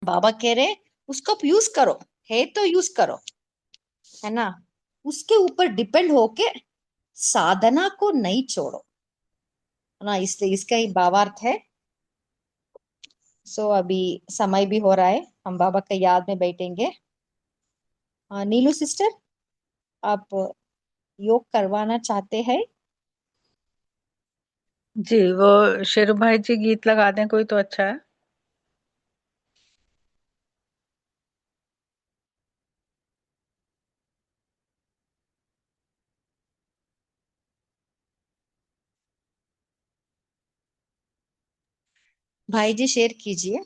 बाबा कह रहे उसको आप यूज करो, है तो यूज करो, है ना। उसके ऊपर डिपेंड होके साधना को नहीं छोड़ो, है ना। इसलिए इसका ही भावार्थ है। सो अभी समय भी हो रहा है, हम बाबा के याद में बैठेंगे। नीलू सिस्टर, आप योग करवाना चाहते हैं? जी, वो शेरू भाई जी गीत लगा दें कोई तो अच्छा है। भाई जी शेयर कीजिए।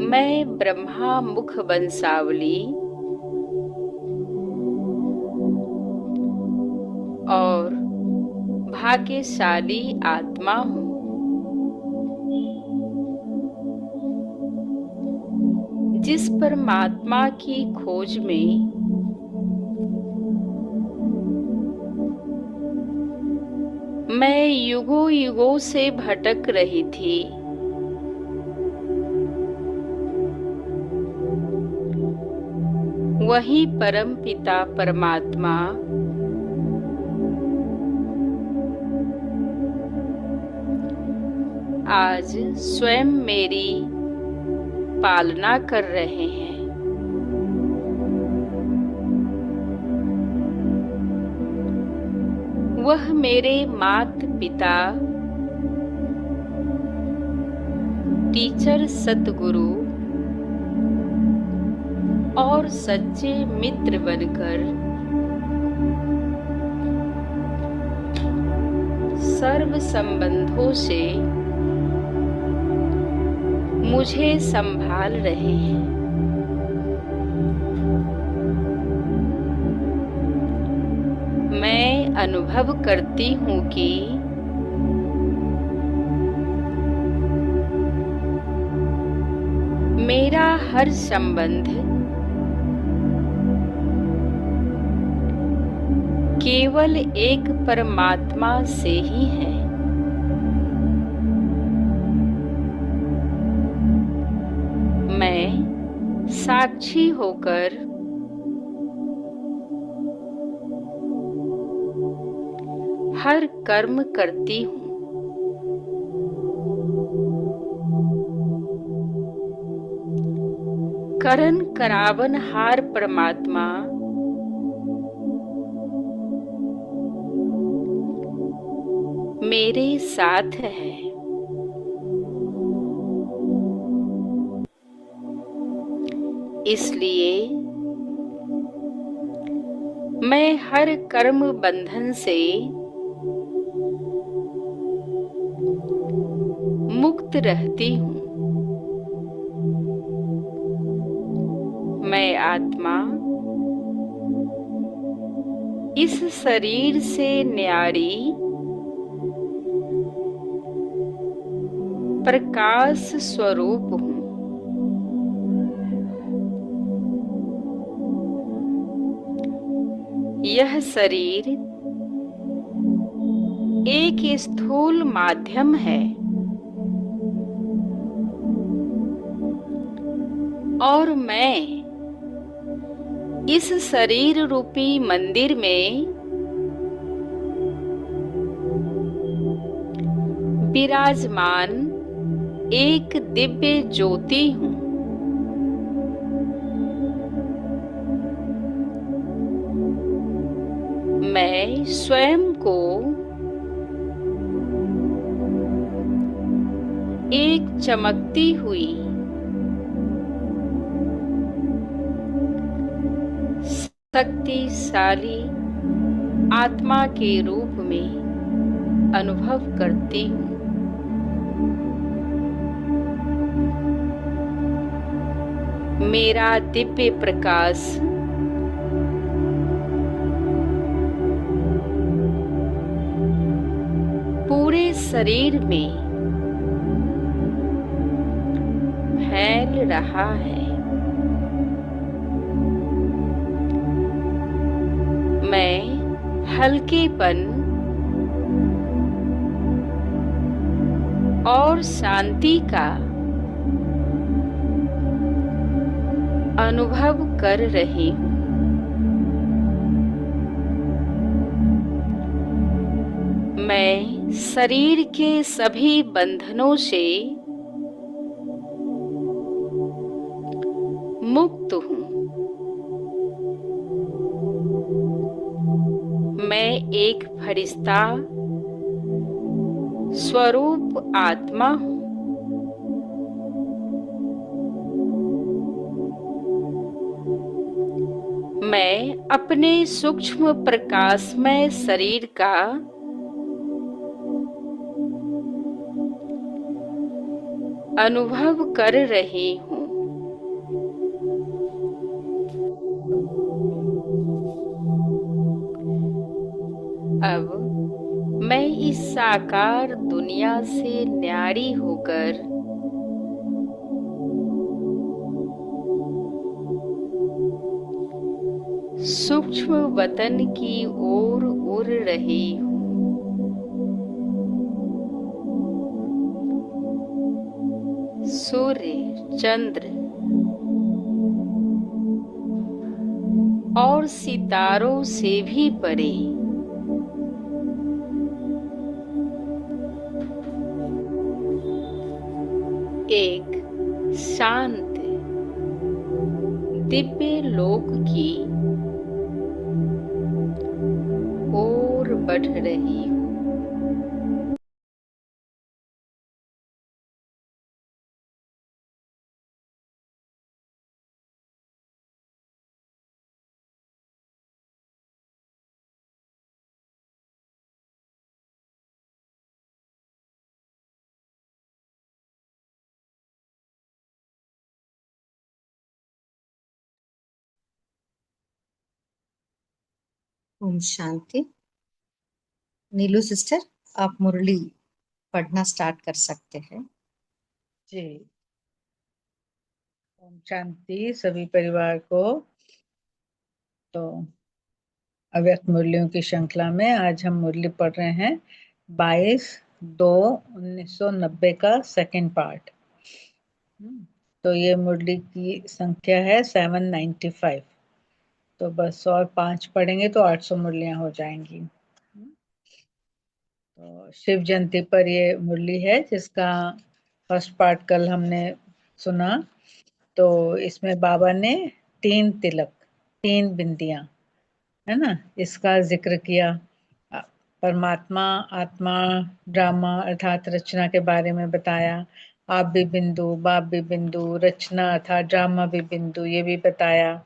मैं ब्रह्मा मुख बंसावली और भाग्यशाली आत्मा हूँ, जिस परमात्मा की खोज में मैं युगों युगों से भटक रही थी। वही परम पिता परमात्मा आज स्वयं मेरी पालना कर रहे हैं। वह मेरे माता पिता, टीचर, सतगुरु और सच्चे मित्र बनकर सर्व संबंधों से मुझे संभाल रहे हैं। मैं अनुभव करती हूँ कि मेरा हर संबंध केवल एक परमात्मा से ही है। मैं साक्षी होकर हर कर्म करती हूँ। करन करावन हार परमात्मा मेरे साथ है। इसलिए मैं हर कर्म बंधन से मुक्त रहती हूँ। मैं आत्मा इस शरीर से न्यारी प्रकाश स्वरूप हूँ। यह शरीर एक स्थूल माध्यम है और मैं इस शरीर रूपी मंदिर में विराजमान एक दिव्य ज्योति हूँ। मैं स्वयं को एक चमकती हुई शक्तिशाली आत्मा के रूप में अनुभव करती हूँ। मेरा दिव्य प्रकाश पूरे शरीर में फैल रहा है। मैं हल्केपन और शांति का अनुभव कर रही हूँ। मैं शरीर के सभी बंधनों से मुक्त हूँ। मैं एक फरिश्ता स्वरूप आत्मा हूँ। मैं अपने सूक्ष्म प्रकाशमय शरीर का अनुभव कर रही हूँ। अब मैं इस साकार दुनिया से न्यारी होकर सूक्ष्म वतन की ओर उड़ रही हूँ। सूर्य, चंद्र और सितारों से भी परे एक शांत दिव्य लोक की ओर बढ़ रही हूँ। ओम शांति। नीलू सिस्टर, आप मुरली पढ़ना स्टार्ट कर सकते हैं। जी। ओम शांति सभी परिवार को। तो अव्यक्त मुरलियों की श्रृंखला में आज हम मुरली पढ़ रहे हैं 22/2/1990 का सेकंड पार्ट। तो ये मुरली की संख्या है 795। तो बस और 5 पढ़ेंगे तो 800 मुरलियां हो जाएंगी। तो शिव जयंती पर ये मुरली है जिसका फर्स्ट पार्ट कल हमने सुना। तो इसमें बाबा ने 3 तिलक, 3 बिंदियां, है ना, इसका जिक्र किया। परमात्मा, आत्मा, ड्रामा अर्थात रचना के बारे में बताया। आप भी बिंदु, बाप भी बिंदु, रचना अर्थात ड्रामा भी बिंदु, ये भी बताया,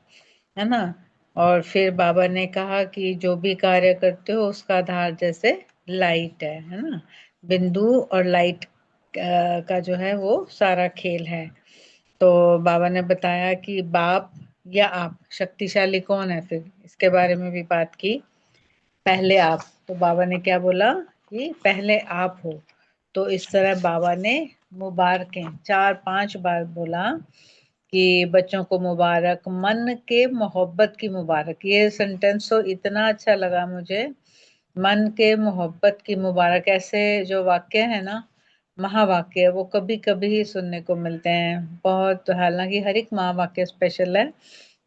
है ना। और फिर बाबा ने कहा कि जो भी कार्य करते हो उसका आधार जैसे लाइट है ना। बिंदु और लाइट का जो है वो सारा खेल है। तो बाबा ने बताया कि बाप या आप शक्तिशाली कौन है, फिर इसके बारे में भी बात की। पहले आप, तो बाबा ने क्या बोला कि पहले आप हो। तो इस तरह बाबा ने मुबारकें 4-5 बार बोला कि बच्चों को मुबारक, मन के मोहब्बत की मुबारक। ये सेंटेंस तो इतना अच्छा लगा मुझे, मन के मोहब्बत की मुबारक। ऐसे जो वाक्य है ना, महावाक्य, वो कभी कभी ही सुनने को मिलते हैं बहुत। हालांकि हर एक महावाक्य स्पेशल है,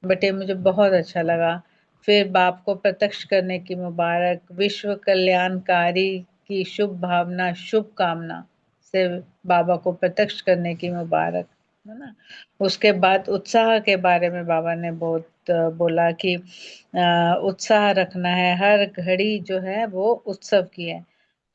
बट ये मुझे बहुत अच्छा लगा। फिर बाप को प्रत्यक्ष करने की मुबारक, विश्व कल्याणकारी की शुभ भावना, शुभ कामना से बाबा को प्रत्यक्ष करने की मुबारक, है ना। उसके बाद उत्साह के बारे में बाबा ने बहुत बोला कि उत्साह रखना है, हर घड़ी जो है वो उत्सव की है।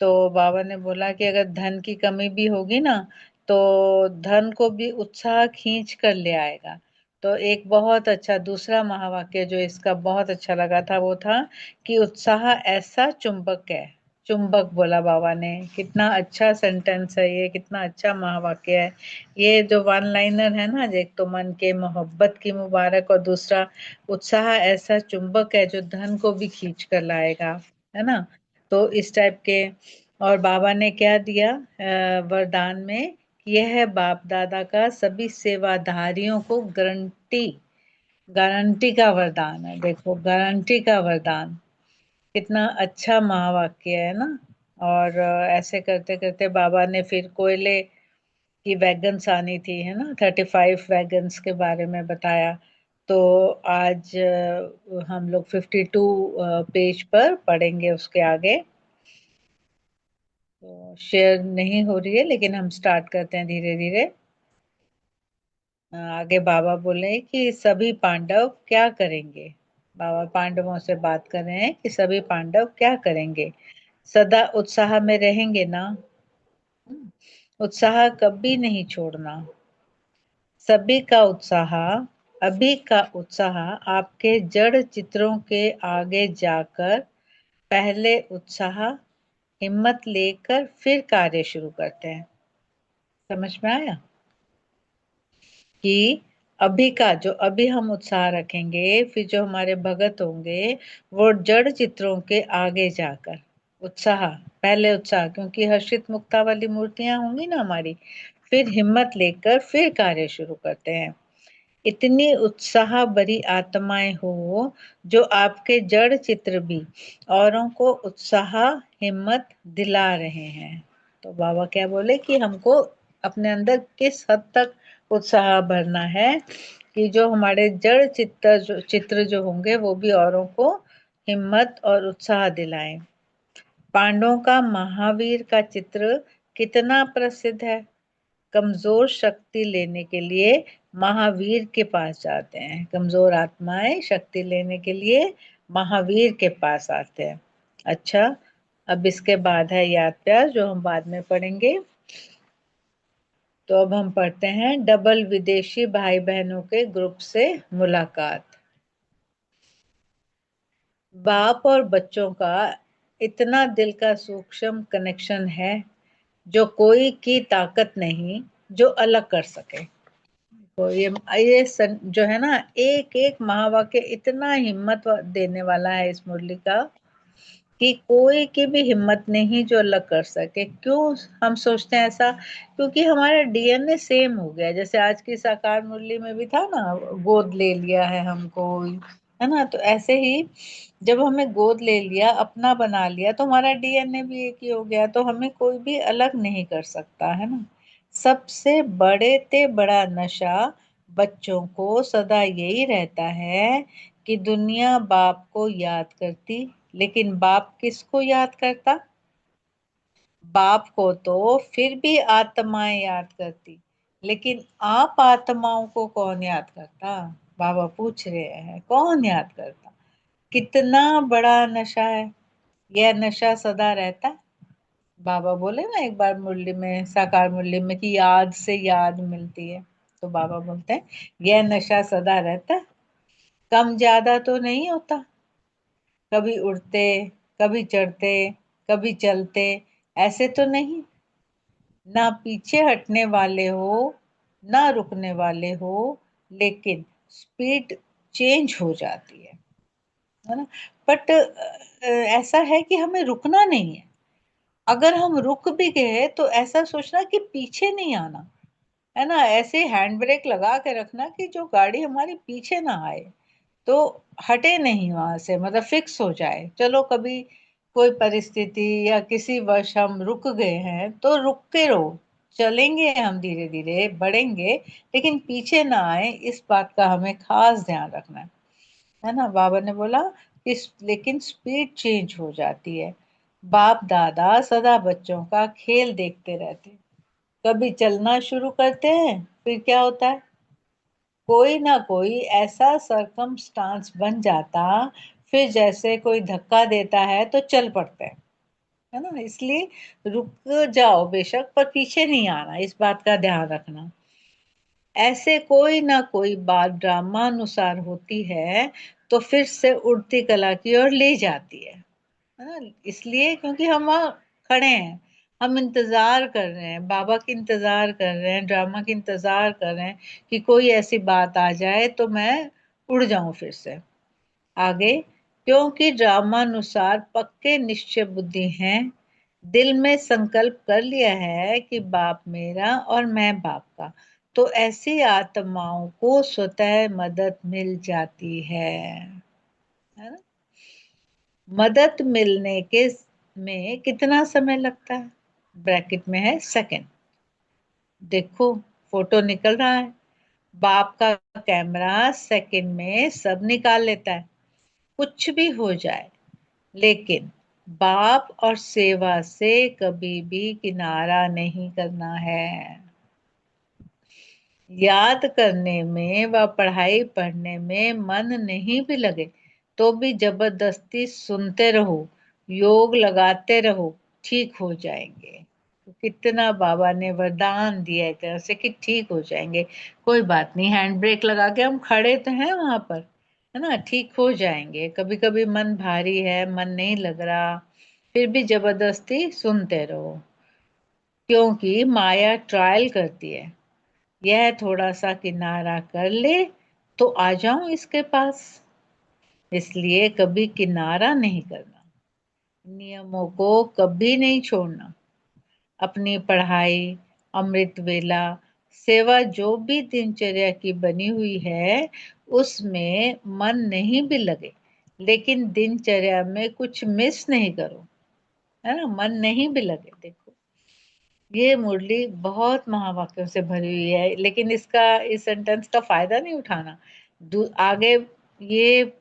तो बाबा ने बोला कि अगर धन की कमी भी होगी ना, तो धन को भी उत्साह खींच कर ले आएगा। तो एक बहुत अच्छा दूसरा महावाक्य जो इसका बहुत अच्छा लगा था वो था कि उत्साह ऐसा चुंबक है। चुंबक बोला बाबा ने, कितना अच्छा सेंटेंस है ये, कितना अच्छा महावाक्य है ये। जो वन लाइनर है ना, एक तो मन के मोहब्बत की मुबारक और दूसरा उत्साह ऐसा चुंबक है जो धन को भी खींच कर लाएगा, है ना। तो इस टाइप के। और बाबा ने क्या दिया वरदान में, यह है बाप दादा का सभी सेवाधारियों को गारंटी, गारंटी का वरदान है। देखो, गारंटी का वरदान, कितना अच्छा महावाक्य है ना। और ऐसे करते करते बाबा ने फिर कोयले की वैगन्स आनी थी, है ना, 35 वैगन्स के बारे में बताया। तो आज हम लोग 52 पेज पर पढ़ेंगे उसके आगे। तो शेयर नहीं हो रही है, लेकिन हम स्टार्ट करते हैं धीरे धीरे। आगे बाबा बोले कि सभी पांडव क्या करेंगे। बाबा पांडवों से बात कर रहे हैं कि सभी पांडव क्या करेंगे, सदा उत्साह में रहेंगे ना। उत्साह कभी नहीं छोड़ना। सभी का उत्साह, अभी का उत्साह आपके जड़ चित्रों के आगे जाकर पहले उत्साह हिम्मत लेकर फिर कार्य शुरू करते हैं। समझ में आया कि अभी का जो अभी हम उत्साह रखेंगे, फिर जो हमारे भगत होंगे वो जड़ चित्रों के आगे जाकर उत्साह, पहले उत्साह, क्योंकि हर्षित मुक्ता वाली मूर्तियां होंगी ना हमारी, फिर हिम्मत लेकर फिर कार्य शुरू करते हैं। इतनी उत्साह भरी आत्माएं हो जो आपके जड़ चित्र भी औरों को उत्साह हिम्मत दिला रहे हैं। तो बाबा क्या बोले कि हमको अपने अंदर किस हद तक उत्साह भरना है कि जो हमारे जड़ चित्र जो होंगे वो भी औरों को हिम्मत और उत्साह दिलाएं। पांडवों का महावीर का चित्र कितना प्रसिद्ध है। कमजोर शक्ति लेने के लिए महावीर के पास जाते हैं। कमजोर आत्माएं शक्ति लेने के लिए महावीर के पास आते हैं। अच्छा, अब इसके बाद है याद प्यार, जो हम बाद में पढ़ेंगे। तो अब हम पढ़ते हैं डबल विदेशी भाई बहनों के ग्रुप से मुलाकात। बाप और बच्चों का इतना दिल का सूक्ष्म कनेक्शन है जो कोई की ताकत नहीं जो अलग कर सके। तो जो है ना, एक एक महावाक्य इतना हिम्मत देने वाला है इस मुरली का कि कोई की भी हिम्मत नहीं जो अलग कर सके। क्यों हम सोचते हैं ऐसा? क्योंकि हमारा डीएनए सेम हो गया। जैसे आज की साकार मुरली में भी था ना, गोद ले लिया है हमको, है ना। तो ऐसे ही जब हमें गोद ले लिया, अपना बना लिया, तो हमारा डीएनए भी एक ही हो गया। तो हमें कोई भी अलग नहीं कर सकता, है ना। सबसे बड़े ते बड़ा नशा बच्चों को सदा यही रहता है कि दुनिया बाप को याद करती, लेकिन बाप किसको याद करता? बाप को तो फिर भी आत्माएं याद करती, लेकिन आप आत्माओं को कौन याद करता? बाबा पूछ रहे हैं, कौन याद करता? कितना बड़ा नशा है। यह नशा सदा रहता है। बाबा बोले ना एक बार मुरली में, साकार मुरली में, कि याद से याद मिलती है। तो बाबा बोलते हैं यह नशा सदा रहता है, कम ज्यादा तो नहीं होता। कभी उड़ते, कभी चढ़ते, कभी चलते, ऐसे तो नहीं। ना पीछे हटने वाले हो, ना रुकने वाले हो, लेकिन स्पीड चेंज हो जाती है ना। बट ऐसा है कि हमें रुकना नहीं है। अगर हम रुक भी गए तो ऐसा सोचना कि पीछे नहीं आना, है ना। ऐसे हैंड ब्रेक लगा के रखना कि जो गाड़ी हमारी पीछे ना आए, तो हटे नहीं वहां से, मतलब फिक्स हो जाए। चलो कभी कोई परिस्थिति या किसी वर्ष हम रुक गए हैं तो रुक के रहो, चलेंगे हम, धीरे धीरे बढ़ेंगे, लेकिन पीछे ना आए, इस बात का हमें खास ध्यान रखना है ना। बाबा ने बोला लेकिन स्पीड चेंज हो जाती है। बाप दादा सदा बच्चों का खेल देखते रहते। कभी चलना शुरू करते हैं, फिर क्या होता है, कोई ना कोई ऐसा सरकमस्टांस बन जाता, फिर जैसे कोई धक्का देता है तो चल पड़ते हैं, है ना। इसलिए रुक जाओ बेशक, पर पीछे नहीं आना, इस बात का ध्यान रखना। ऐसे कोई ना कोई बात ड्रामा अनुसार होती है तो फिर से उड़ती कला की ओर ले जाती है ना। इसलिए क्योंकि हम वहाँ खड़े हैं, हम इंतजार कर रहे हैं, बाबा की इंतजार कर रहे हैं, ड्रामा की इंतजार कर रहे हैं कि कोई ऐसी बात आ जाए तो मैं उड़ जाऊं फिर से आगे। क्योंकि ड्रामानुसार पक्के निश्चय बुद्धि हैं, दिल में संकल्प कर लिया है कि बाप मेरा और मैं बाप का, तो ऐसी आत्माओं को स्वतः मदद मिल जाती है ना। मदद मिलने के में कितना समय लगता है? ब्रैकेट में है सेकंड। देखो फोटो निकल रहा है, बाप का कैमरा सेकंड में सब निकाल लेता है, कुछ भी हो जाए। लेकिन बाप और सेवा से कभी भी किनारा नहीं करना है। याद करने में व पढ़ाई पढ़ने में मन नहीं भी लगे तो भी जबरदस्ती सुनते रहो, योग लगाते रहो, ठीक हो जाएंगे। तो कितना बाबा ने वरदान दिया एक तरह से कि ठीक हो जाएंगे। कोई बात नहीं, हैंड ब्रेक लगा के हम खड़े तो हैं वहां पर, है ना, ठीक हो जाएंगे। कभी कभी मन भारी है, मन नहीं लग रहा, फिर भी जबरदस्ती सुनते रहो, क्योंकि माया ट्रायल करती है। यह थोड़ा सा किनारा कर ले तो आ जाऊं इसके पास, इसलिए कभी किनारा नहीं करना, नियमों को कभी नहीं छोड़ना। अपनी पढ़ाई, अमृत वेला, सेवा जो भी दिनचर्या की बनी हुई है उसमें मन नहीं भी लगे, लेकिन दिनचर्या में कुछ मिस नहीं करो, है ना, मन नहीं भी लगे। देखो ये मुरली बहुत महावाक्यों से भरी हुई है, लेकिन इस सेंटेंस का फायदा नहीं उठाना। आगे ये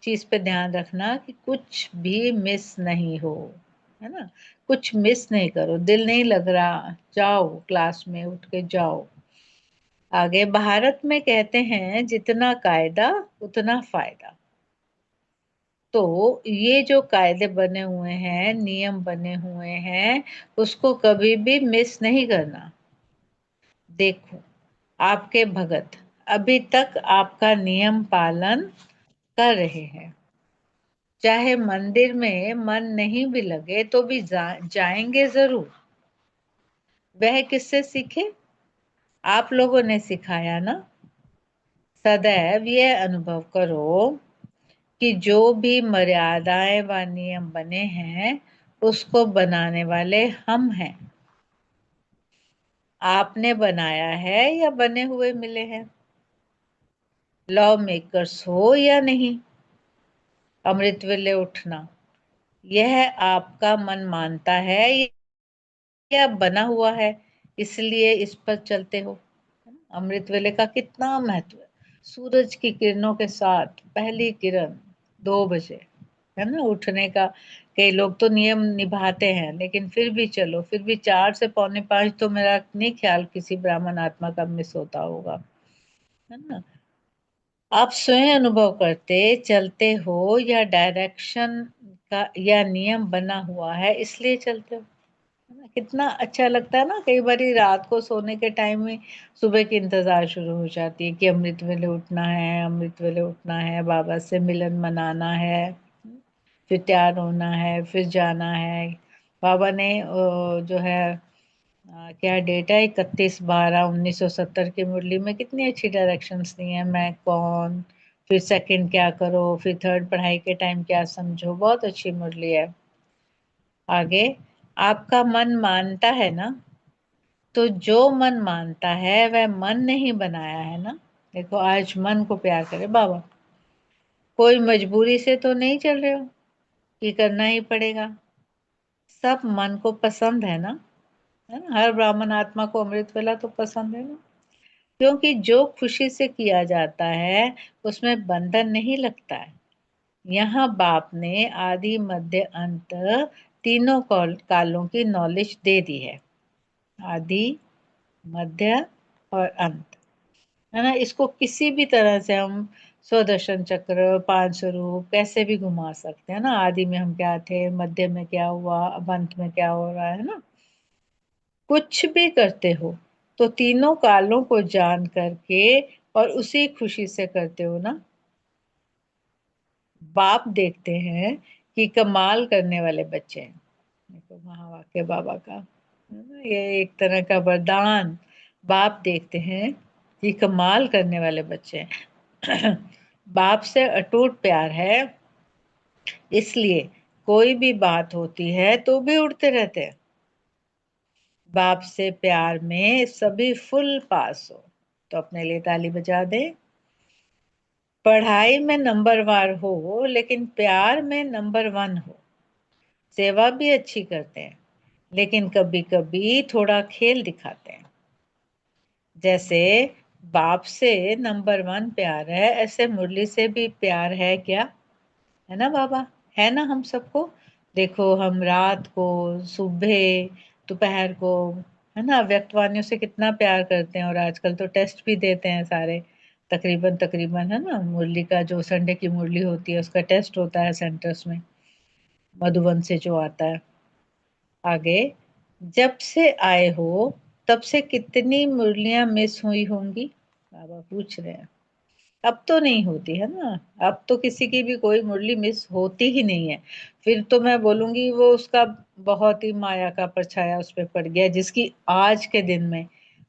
चीज पे ध्यान रखना कि कुछ भी मिस नहीं हो, है ना, कुछ मिस नहीं करो। दिल नहीं लग रहा, जाओ क्लास में उठ के जाओ। आगे भारत में कहते हैं जितना कायदा उतना फायदा। तो ये जो कायदे बने हुए हैं, नियम बने हुए हैं, उसको कभी भी मिस नहीं करना। देखो आपके भगत अभी तक आपका नियम पालन कर रहे हैं, चाहे मंदिर में मन नहीं भी लगे तो भी जाएंगे जरूर। वह किससे सीखे? आप लोगों ने सिखाया ना। सदैव यह अनुभव करो कि जो भी मर्यादाएं व नियम बने हैं उसको बनाने वाले हम हैं। आपने बनाया है या बने हुए मिले हैं? लॉ मेकर्स हो या नहीं। अमृत वेले उठना यह आपका मन मानता है या बना हुआ है इसलिए इस पर चलते हो? अमृत वेले का कितना महत्व है। सूरज की किरणों के साथ पहली किरण 2 बजे, है ना, उठने का। कई लोग तो नियम निभाते हैं, लेकिन फिर भी चलो, फिर भी 4 से पौने 5 तो मेरा नहीं ख्याल किसी ब्राह्मण आत्मा का मिस होता होगा, है ना। आप स्वयं अनुभव करते चलते हो या डायरेक्शन का या नियम बना हुआ है इसलिए चलते हो, है ना। कितना अच्छा लगता है ना। कई बारी रात को सोने के टाइम में सुबह की इंतजार शुरू हो जाती है कि अमृत वेले उठना है, अमृत वेले उठना है, बाबा से मिलन मनाना है, फिर तैयार होना है, फिर जाना है। बाबा ने जो है क्या डेट है, 31/12/1970 की मुरली में कितनी अच्छी डायरेक्शंस दी हैं। मैं कौन, फिर सेकंड क्या करो, फिर थर्ड पढ़ाई के टाइम क्या समझो। बहुत अच्छी मुरली है। आगे आपका मन मानता है ना, तो जो मन मानता है वह मन नहीं बनाया है ना। देखो आज मन को प्यार करे बाबा, कोई मजबूरी से तो नहीं चल रहे हो कि करना ही पड़ेगा। सब मन को पसंद है ना, है ना। हर ब्राह्मण आत्मा को अमृत वेला तो पसंद है ना, क्योंकि जो खुशी से किया जाता है उसमें बंधन नहीं लगता है। यहाँ बाप ने आदि मध्य अंत तीनों कालों की नॉलेज दे दी है। आदि, मध्य और अंत, है ना। इसको किसी भी तरह से हम स्वदर्शन चक्र, 5 स्वरूप कैसे भी घुमा सकते हैं ना। आदि में हम क्या थे, मध्य में क्या हुआ, अब अंत में क्या हो रहा है ना। कुछ भी करते हो तो तीनों कालों को जान करके और उसी खुशी से करते हो ना। बाप देखते हैं कि कमाल करने वाले बच्चे हैं। देखो महावाक्य बाबा का, है ना, ये एक तरह का वरदान। बाप देखते हैं कि कमाल करने वाले बच्चे हैं। बाप से अटूट प्यार है, इसलिए कोई भी बात होती है तो भी उड़ते रहते हैं। बाप से प्यार में सभी फुल पास हो। तो अपने लिए ताली बजा दे। पढ़ाई में नंबरवार हो लेकिन प्यार में नंबर वन हो। सेवा भी अच्छी करते हैं लेकिन कभी कभी थोड़ा खेल दिखाते हैं। जैसे बाप से नंबर वन प्यार है, ऐसे मुरली से भी प्यार है क्या? है ना बाबा? है ना हम सबको? देखो हम रात को, सुबह, दोपहर को, है ना, व्यक्तवाणियों से कितना प्यार करते हैं। और आजकल तो टेस्ट भी देते हैं सारे, तकरीबन तकरीबन, है ना। मुरली का जो संडे की मुरली होती है उसका टेस्ट होता है सेंटर्स में, मधुबन से जो आता है। आगे, जब से आए हो तब से कितनी मुरलियां मिस हुई होंगी? बाबा पूछ रहे हैं। अब तो नहीं होती, है ना। अब तो किसी की भी कोई मुरली मिस होती ही नहीं है। फिर तो मैं बोलूंगी वो उसका बहुत ही माया का परछाया उस पर पड़ गया, जिसकी आज के दिन में,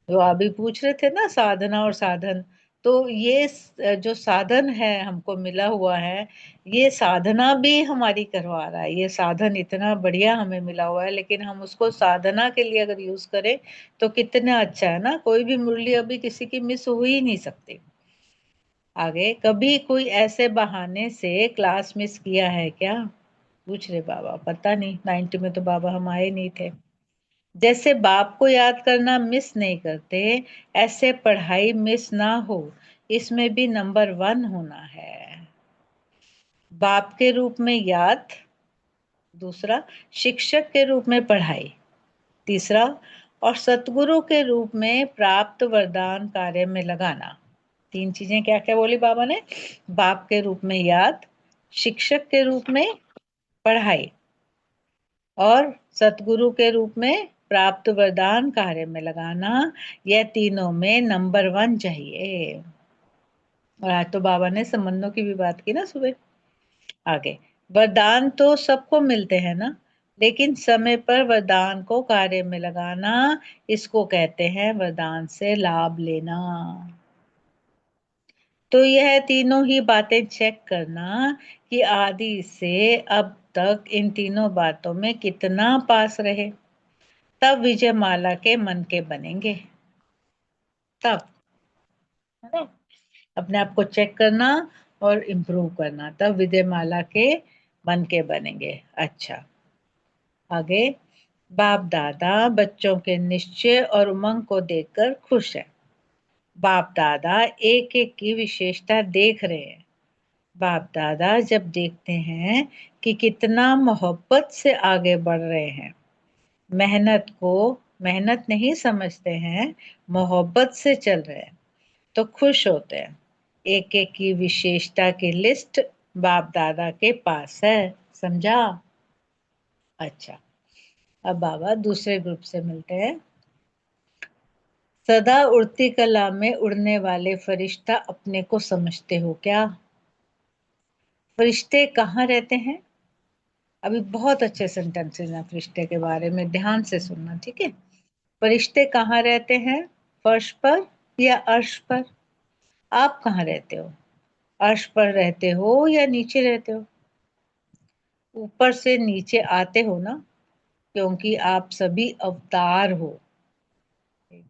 जो अभी पूछ रहे थे ना साधना और साधन, तो ये जो साधन है हमको मिला हुआ है, ये साधना भी हमारी करवा रहा है। ये साधन इतना बढ़िया हमें मिला हुआ है, लेकिन हम उसको साधना के लिए अगर यूज करें तो कितना अच्छा है ना। कोई भी मुरली अभी किसी की मिस हो ही नहीं सकती। आगे, कभी कोई ऐसे बहाने से क्लास मिस किया है क्या? पूछ रहे बाबा। पता नहीं, 90 में तो बाबा हम आए नहीं थे। जैसे बाप को याद करना मिस नहीं करते, ऐसे पढ़ाई मिस ना हो, इसमें भी नंबर वन होना है। बाप के रूप में याद, दूसरा शिक्षक के रूप में पढ़ाई, तीसरा और सतगुरु के रूप में प्राप्त वरदान कार्य में लगाना। तीन चीजें क्या क्या बोली बाबा ने? बाप के रूप में याद, शिक्षक के रूप में पढ़ाई, और सतगुरु के रूप में प्राप्त वरदान कार्य में लगाना। यह तीनों में नंबर वन चाहिए। और आज तो बाबा ने संबंधों की भी बात की ना सुबह। आगे, वरदान तो सबको मिलते हैं ना, लेकिन समय पर वरदान को कार्य में लगाना, इसको कहते हैं वरदान से लाभ लेना। तो यह तीनों ही बातें चेक करना कि आदि से अब तक इन तीनों बातों में कितना पास रहे, तब विजय माला के मन के बनेंगे। तब, है ना, अपने आप को चेक करना और इम्प्रूव करना, तब विजय माला के मन के बनेंगे। अच्छा, आगे, बाप दादा बच्चों के निश्चय और उमंग को देखकर खुश है। बाप दादा एक एक की विशेषता देख रहे हैं। बाप दादा जब देखते हैं कि कितना मोहब्बत से आगे बढ़ रहे हैं, मेहनत को मेहनत नहीं समझते हैं, मोहब्बत से चल रहे हैं, तो खुश होते हैं। एक एक की विशेषता की लिस्ट बाप दादा के पास है। समझा? अच्छा, अब बाबा दूसरे ग्रुप से मिलते हैं। सदा उड़ती कला में उड़ने वाले फरिश्ता अपने को समझते हो क्या? फरिश्ते कहाँ रहते हैं? अभी बहुत अच्छे सेंटेंसेस हैं फरिश्ते के बारे में, ध्यान से सुनना, ठीक है। फरिश्ते कहाँ रहते हैं? फर्श पर या अर्श पर? आप कहाँ रहते हो? अर्श पर रहते हो या नीचे रहते हो? ऊपर से नीचे आते हो ना, क्योंकि आप सभी अवतार हो। एक,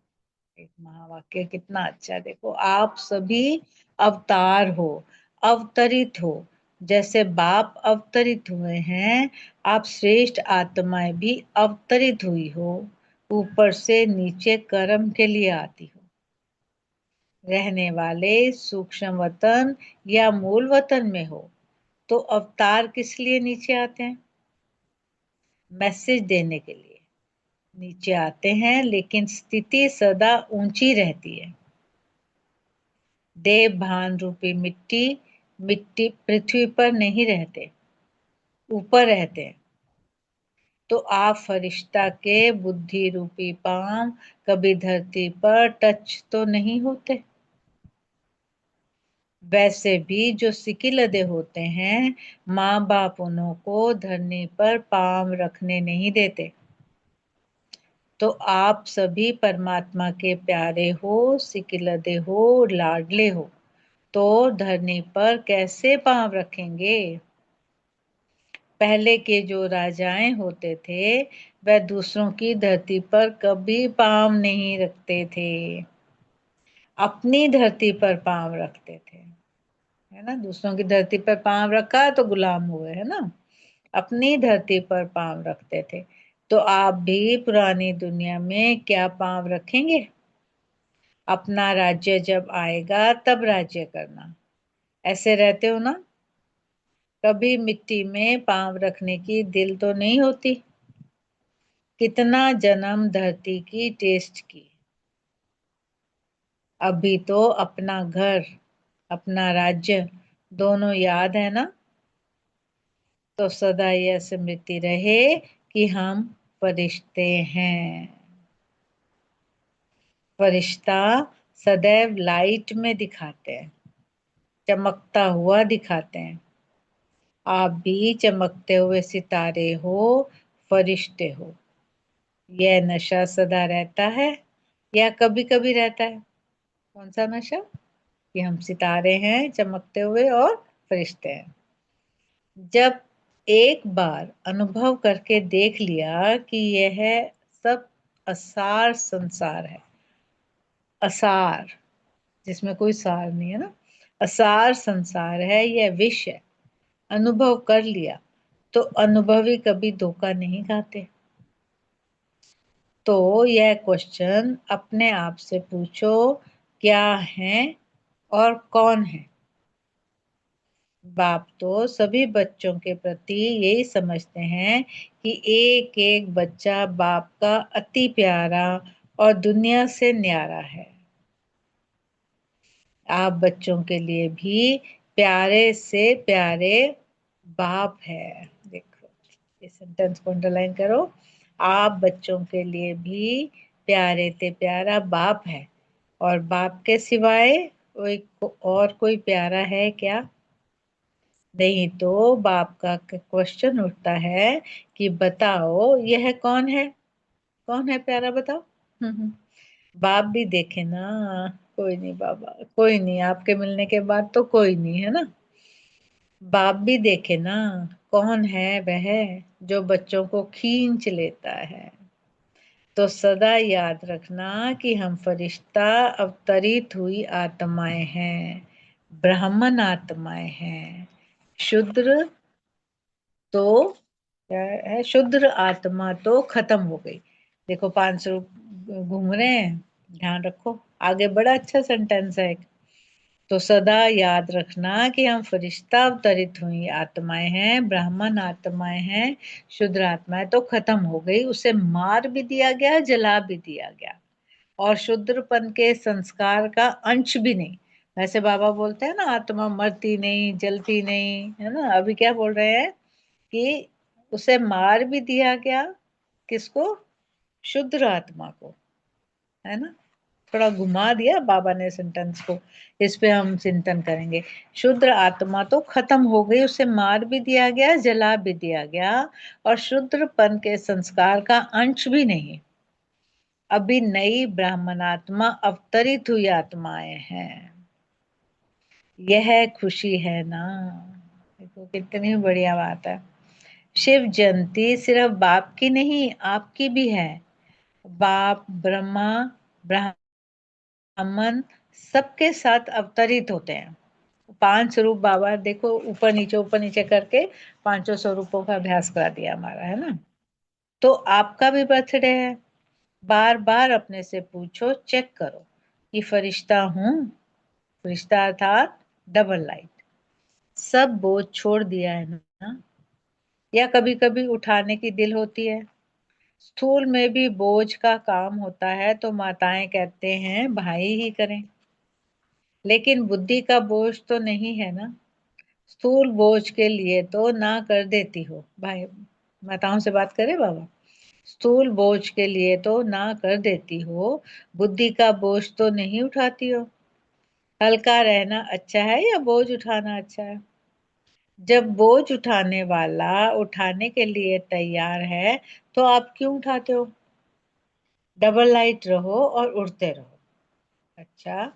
एक महावाक्य कितना अच्छा है, देखो, आप सभी अवतार हो, अवतरित हो। जैसे बाप अवतरित हुए हैं, आप श्रेष्ठ आत्माएं भी अवतरित हुई हो, ऊपर से नीचे कर्म के लिए आती हो। रहने वाले सूक्ष्म वतन या मूल वतन में हो तो अवतार किस लिए नीचे आते हैं? मैसेज देने के लिए नीचे आते हैं, लेकिन स्थिति सदा ऊंची रहती है। देव भान रूपी मिट्टी मिट्टी पृथ्वी पर नहीं रहते, ऊपर रहते हैं। तो आप फरिश्ता के बुद्धि रूपी पांव कभी धरती पर टच तो नहीं होते। वैसे भी जो सिकिलदे होते हैं, माँ बाप उन्हों को धरनी पर पांव रखने नहीं देते। तो आप सभी परमात्मा के प्यारे हो, सिकिलदे हो, लाडले हो, तो धरनी पर कैसे पांव रखेंगे? पहले के जो राजाएं होते थे, वह दूसरों की धरती पर कभी पांव नहीं रखते थे, अपनी धरती पर पांव रखते थे, है ना। दूसरों की धरती पर पांव रखा तो गुलाम हुए, है ना। अपनी धरती पर पांव रखते थे। तो आप भी पुरानी दुनिया में क्या पांव रखेंगे? अपना राज्य जब आएगा तब राज्य करना। ऐसे रहते हो ना। कभी मिट्टी में पांव रखने की दिल तो नहीं होती। कितना जन्म धरती की टेस्ट की। अभी तो अपना घर, अपना राज्य दोनों याद है ना। तो सदा यह स्मृति रहे कि हम फरिश्ते हैं। फरिश्ता सदैव लाइट में दिखाते हैं, चमकता हुआ दिखाते हैं। आप भी चमकते हुए सितारे हो, फरिश्ते हो। यह नशा सदा रहता है या कभी कभी रहता है? कौन सा नशा? कि हम सितारे हैं, चमकते हुए और फरिश्ते हैं। जब एक बार अनुभव करके देख लिया कि यह सब असार संसार है, असार जिसमें कोई सार नहीं है ना, असार संसार है, यह विष है, अनुभव कर लिया तो अनुभवी कभी धोखा नहीं खाते। तो यह क्वेश्चन अपने आप से पूछो, क्या है और कौन है? बाप तो सभी बच्चों के प्रति यही समझते हैं कि एक एक बच्चा बाप का अति प्यारा और दुनिया से न्यारा है। आप बच्चों के लिए भी प्यारे से प्यारे बाप है। देखो, इस सेंटेंस को अंडरलाइन करो। आप बच्चों के लिए भी प्यारे से प्यारा बाप है, और बाप के सिवाय और कोई प्यारा है क्या? नहीं। तो बाप का क्वेश्चन उठता है कि बताओ यह कौन है? कौन है प्यारा, बताओ। बाप भी देखे ना। कोई नहीं बाबा, कोई नहीं, आपके मिलने के बाद तो कोई नहीं, है ना। बाप भी देखे ना, कौन है वह जो बच्चों को खींच लेता है। तो सदा याद रखना कि हम फरिश्ता अवतरित हुई आत्माएं हैं, ब्राह्मण आत्माएं हैं। शूद्र तो क्या है? शुद्र आत्मा तो खत्म हो गई। देखो 500 घूम रहे हैं, ध्यान रखो। आगे बड़ा अच्छा सेंटेंस है। तो सदा याद रखना कि हम फरिश्ता अवतरित हुई आत्माएं हैं, ब्राह्मण आत्माएं हैं। शुद्र आत्माएं तो खत्म हो गई, उसे मार भी दिया गया, जला भी दिया गया, और शूद्रपन के संस्कार का अंश भी नहीं। वैसे बाबा बोलते हैं ना, आत्मा मरती नहीं, जलती नहीं, है ना। अभी क्या बोल रहे हैं कि उसे मार भी दिया गया। किसको? शुद्र आत्मा को, है ना। थोड़ा घुमा दिया बाबा ने सेंटेंस को। इस पे हम चिंतन करेंगे। शुद्र आत्मा तो खत्म हो गई, उसे मार भी दिया गया, जला भी दिया गया, और शुद्रपन के संस्कार का अंश भी नहीं। अभी नई ब्राह्मण आत्मा अवतरित हुई आत्माएं हैं। यह खुशी है ना। देखो कितनी बढ़िया बात है। शिव जयंती सिर्फ बाप की नहीं, आपकी भी है। बाप, ब्रह्मा, ब्राह्मण सबके साथ अवतरित होते हैं। 5 स्वरूप बाबा देखो, ऊपर नीचे करके 5 स्वरूपों का अभ्यास करा दिया हमारा, है ना। तो आपका भी बर्थडे है। बार बार अपने से पूछो, चेक करो कि फरिश्ता हूं। फरिश्ता अर्थात डबल लाइट। सब बोझ छोड़ दिया है ना। या कभी कभी उठाने की दिल होती है। स्थूल में भी बोझ का काम होता है तो माताएं कहते हैं भाई ही करें। लेकिन बुद्धि का बोझ तो नहीं है ना। स्थूल बोझ के लिए तो ना कर देती हो। भाई माताओं से बात करें बाबा। स्थूल बोझ के लिए तो ना कर देती हो, बुद्धि का बोझ तो नहीं उठाती हो। हल्का रहना अच्छा है या बोझ उठाना अच्छा है? जब बोझ उठाने वाला उठाने के लिए तैयार है तो आप क्यों उठाते हो? डबल लाइट रहो और उड़ते रहो। अच्छा,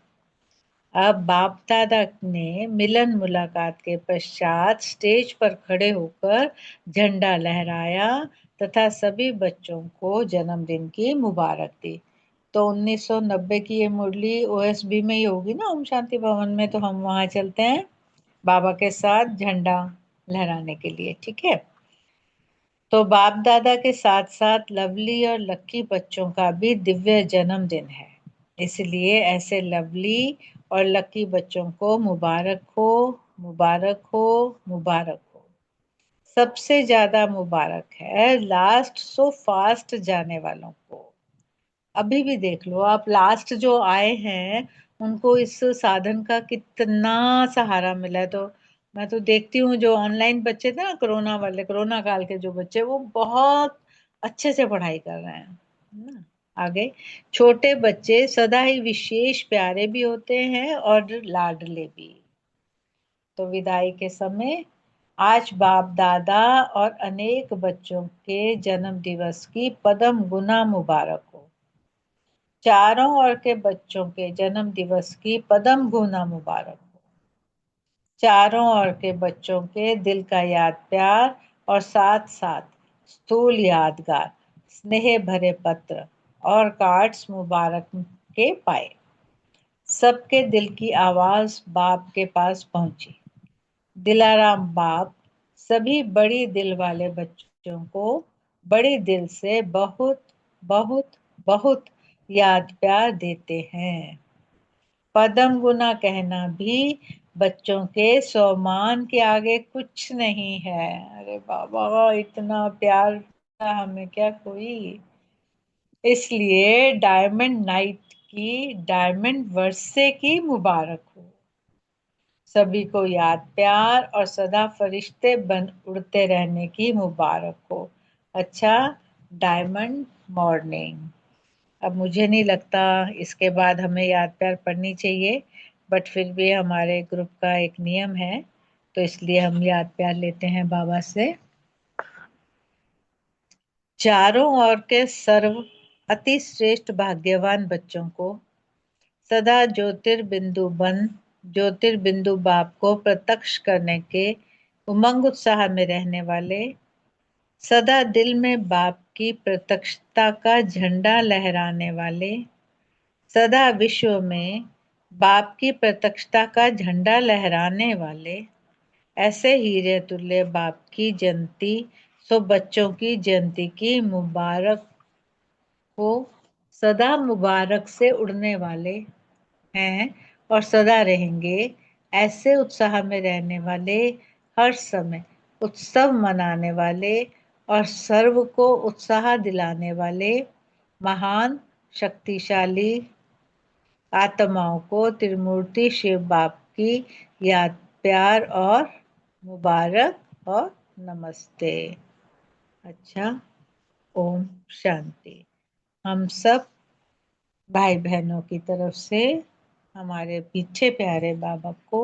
अब बाप दादा ने मिलन मुलाकात के पश्चात स्टेज पर खड़े होकर झंडा लहराया तथा सभी बच्चों को जन्मदिन की मुबारक दी। तो 1990 की ये मुरली ओएसबी में ही होगी ना, ओम शांति भवन में, तो हम वहां चलते हैं बाबा के साथ झंडा लहराने के लिए। ठीक है, तो बाप दादा के साथ साथ लवली और लक्की बच्चों का भी दिव्य जन्मदिन है, इसलिए ऐसे लवली और लक्की बच्चों को मुबारक हो, मुबारक हो, मुबारक हो। सबसे ज्यादा मुबारक है लास्ट सो फास्ट जाने वालों को। अभी भी देख लो आप, लास्ट जो आए हैं उनको इस साधन का कितना सहारा मिला है। तो मैं तो देखती हूँ जो ऑनलाइन बच्चे थे ना, कोरोना वाले, कोरोना काल के जो बच्चे, वो बहुत अच्छे से पढ़ाई कर रहे हैं, है ना। आगे छोटे बच्चे सदा ही विशेष प्यारे भी होते हैं और लाडले भी। तो विदाई के समय आज बाप दादा और अनेक बच्चों के जन्म दिवस की पदम गुना मुबारक हो। चारों ओर के बच्चों के जन्म दिवस की पदम गुना मुबारक हो। चारों ओर के बच्चों के दिल का याद प्यार और साथ साथ स्थूल यादगार स्नेह भरे पत्र और कार्ड्स मुबारक के पाए। सबके दिल की आवाज बाप के पास पहुंची। दिलाराम बाप सभी बड़ी दिल वाले बच्चों को बड़े दिल से बहुत बहुत बहुत याद प्यार देते हैं। पदम गुना कहना भी बच्चों के सम्मान के आगे कुछ नहीं है। अरे बाबा, इतना प्यार हमें क्या कोई। इसलिए डायमंड नाइट की, डायमंड वर्षे की मुबारक हो। सभी को याद प्यार और सदा फरिश्ते बन उड़ते रहने की मुबारक हो। अच्छा, डायमंड मॉर्निंग। अब मुझे नहीं लगता इसके बाद हमें याद प्यार पढ़नी चाहिए, बट फिर भी हमारे ग्रुप का एक नियम है, तो इसलिए हम याद प्यार लेते हैं बाबा से। चारों ओर के सर्व अति श्रेष्ठ भाग्यवान बच्चों को सदा ज्योतिर्बिंदु बाप को प्रत्यक्ष करने के उमंग उत्साह में रहने वाले, सदा दिल में बाप की प्रत्यक्षता का झंडा लहराने वाले, सदा विश्व में बाप की प्रत्यक्षता का झंडा लहराने वाले, ऐसे हीरे तुल्य बाप की जयंती सो बच्चों की जयंती की मुबारक हो। सदा मुबारक से उड़ने वाले हैं और सदा रहेंगे ऐसे उत्साह में रहने वाले, हर समय उत्सव मनाने वाले और सर्व को उत्साह दिलाने वाले महान शक्तिशाली आत्माओं को त्रिमूर्ति शिव बाप की याद प्यार और मुबारक और नमस्ते। अच्छा, ओम शांति। हम सब भाई बहनों की तरफ से हमारे पीछे प्यारे बाबा को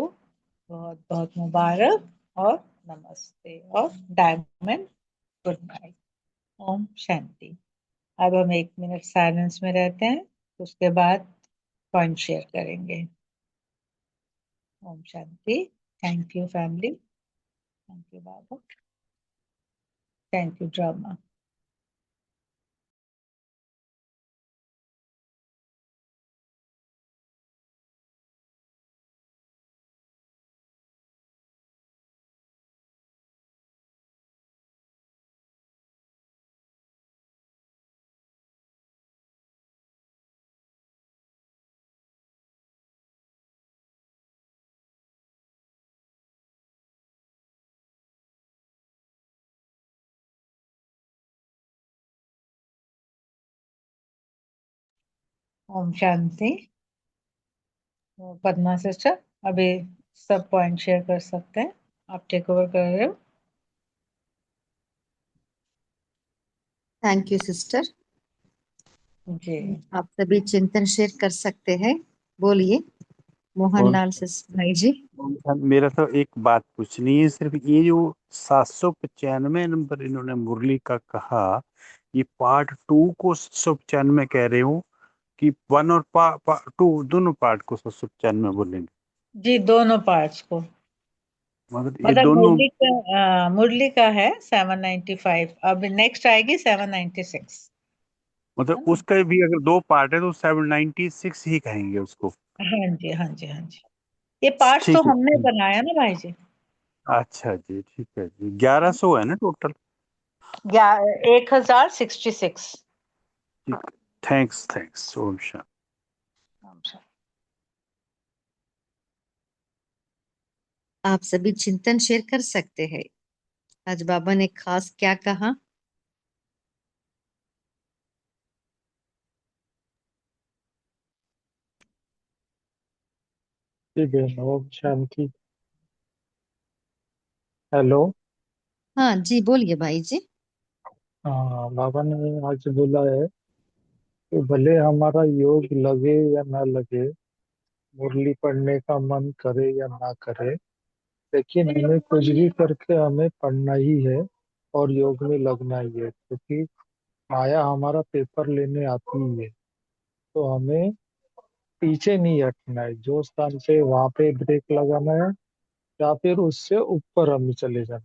बहुत बहुत मुबारक और नमस्ते और diamond good night. Om Shanti. अब हम 1 मिनट साइलेंस में रहते हैं, उसके बाद पॉइंट शेयर करेंगे। ओम शांति। Thank you family, thank you Baba, thank you drama. ओम शांति। पद्मा सिस्टर अभी सब पॉइंट शेयर कर सकते हैं, आप टेक ओवर कर रहे हो। Thank you sister. जी, आप सभी चिंतन शेयर कर सकते हैं। बोलिए मोहन और लाल भाई जी। मेरा तो एक बात पूछनी है सिर्फ, ये जो 795 नंबर इन्होंने मुरली का कहा, ये पार्ट 2 को 795 कह रहे हो कि 1 और पार्ट 2 दोनों पार्ट को 795 बोलेंगे? जी दोनों पार्ट्स को, मतलब ये मतलब दोनों, मुरली का है 795, अब नेक्स्ट आएगी 796, है मतलब ना। उसका भी अगर 2 पार्ट है तो 796 ही कहेंगे उसको? हाँ जी, हाँ जी, हाँ जी। ये पार्ट्स तो ठीक है हमने ठीक। बनाया ना भाई जी। अच्छा जी, ठीक है जी, 1100 है ना टोटल। 1066। ठीक, थैंक्स थैंक्स, ओम शांति। आप सभी चिंतन शेयर कर सकते हैं। आज बाबा ने खास क्या कहा? ठीक है, ओम शांति। हेलो। हाँ जी, बोलिए भाई जी। हाँ, बाबा ने आज बोला है कि भले हमारा योग लगे या ना लगे, मुरली पढ़ने का मन करे या ना करे, लेकिन हमें कुछ भी करके हमें पढ़ना ही है और योग में लगना ही है, क्योंकि माया हमारा पेपर लेने आती ही है। तो हमें पीछे नहीं हटना है, जो स्थान पे वहां पे ब्रेक लगाना है या फिर उससे ऊपर हमें चले जाना।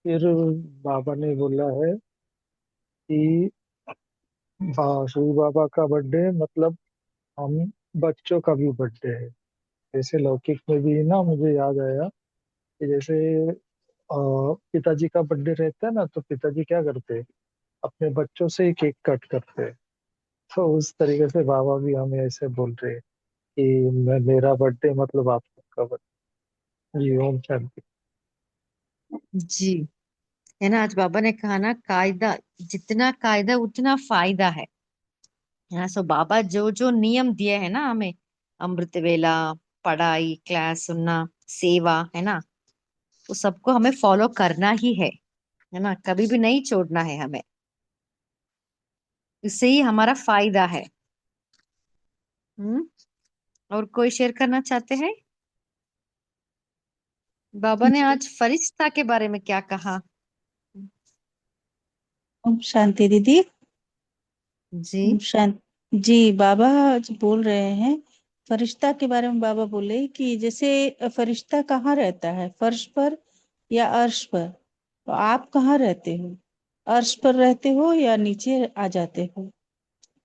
फिर बाबा ने बोला है कि शिव बाबा का बर्थडे मतलब हम बच्चों का भी बर्थडे है। जैसे लौकिक में भी ना, मुझे याद आया कि जैसे पिताजी का बर्थडे रहता है ना, तो पिताजी क्या करते हैं, अपने बच्चों से ही केक कट करते हैं। तो उस तरीके से बाबा भी हमें ऐसे बोल रहे हैं कि मेरा बर्थडे मतलब आप सबका बर्थडे। जी ओम शांति। जी, है ना, आज बाबा ने कहा ना, कायदा, जितना कायदा उतना फायदा है। हाँ, सो बाबा जो जो नियम दिए है ना हमें, अमृत वेला, पढ़ाई, क्लास सुनना, सेवा, है ना, वो सबको हमें फॉलो करना ही है ना, कभी भी नहीं छोड़ना है हमें। इससे ही हमारा फायदा है। हम्म। और कोई शेयर करना चाहते हैं? बाबा ने जी आज फरिश्ता के बारे में क्या कहा? ओम शांति दीदी। जी। ओम शांति जी। बाबा आज बोल रहे हैं फरिश्ता के बारे में। बाबा बोले कि जैसे फरिश्ता कहाँ रहता है, फर्श पर या अर्श पर? तो आप कहाँ रहते हो, अर्श पर रहते हो या नीचे आ जाते हो?